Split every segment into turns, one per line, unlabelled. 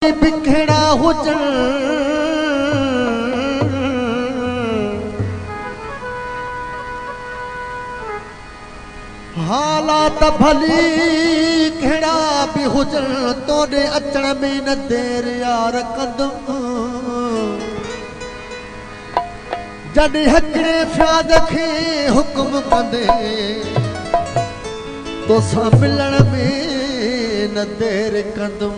बिखड़ा Heusen हालात भली कहिड़ा भी हुजन तोड़े अचण में न देर यार कदम जॾहिं हिकिड़े फ़ियाद खे हुकुम कंदे तोसां मिलण में न देर कदम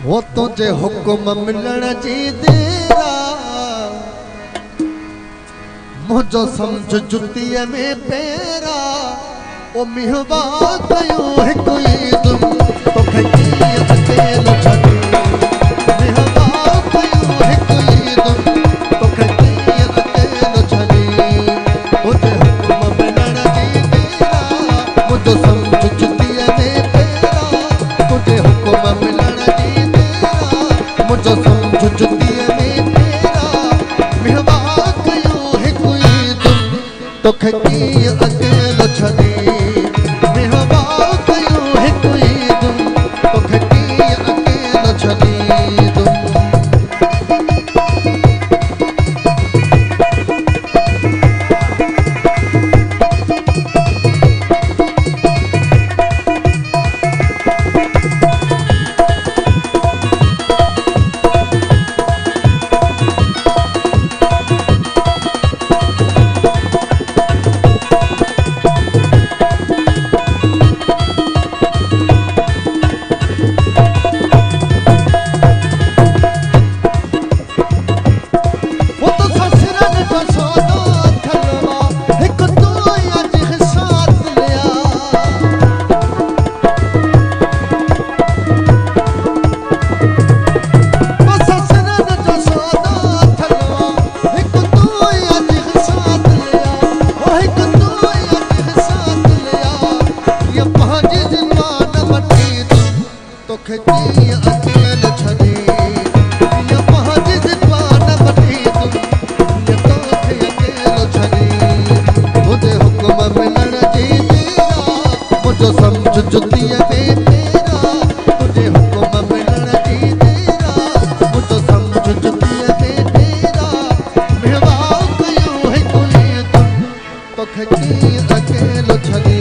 वो तुझे हुकुम मिलण जी देरा मुझो समझ जुतीअ में पेरा ओ मिहवा कयो हिकु ईद तोखे कीअं अकेलो छॾी मिहवा कयो हिकु ईद तोखे कीअं अकेलो छॾी तुझे हुकुम मिलण जी देरा मुझो समझ जुतीअ में पेरा तुझे हुकुम मिलण जी मुझो समझ जुतीअ में पेरा मिहवा कयो हिकु ईद तोखे कीअं अकेलो छॾी मिहवा कयो हिकु ईद तोखे कीअं अकेलो छॾी तोखे कीअं अकेलो छॾी कीअं पंहिंजी ज़बान वठी तूं तोखे अकेलो छॾी तुझे हुकुम मिलण जी देरा मुझो समझ जुतीअ में पेरा तुझे हुकुम मिलण जी देरा मुझो समझ जुतीअ में पेरा मिहवा कयो हिकु ईद तोखे कीअं अकेलो छॾी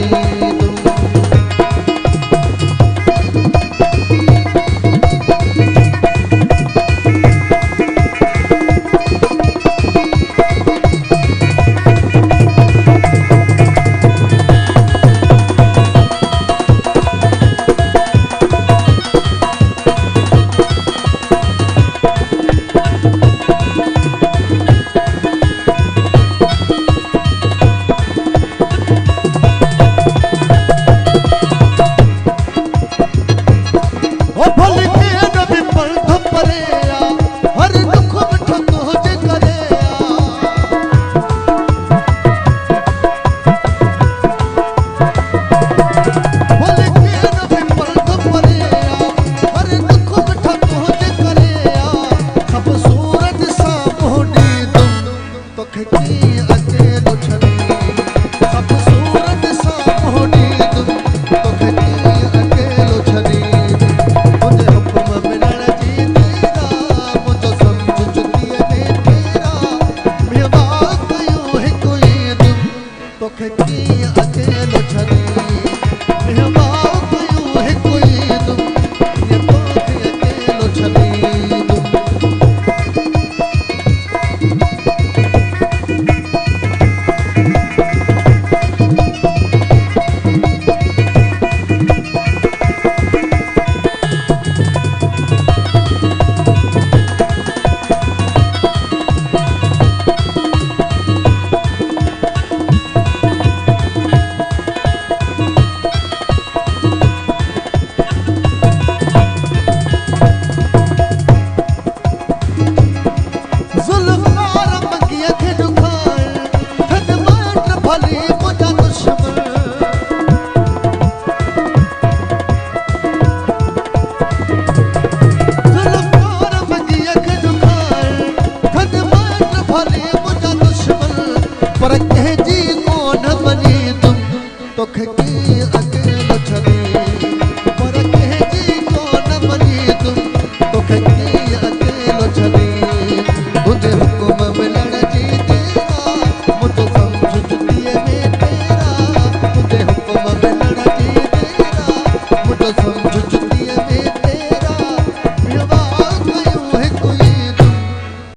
समझ जुती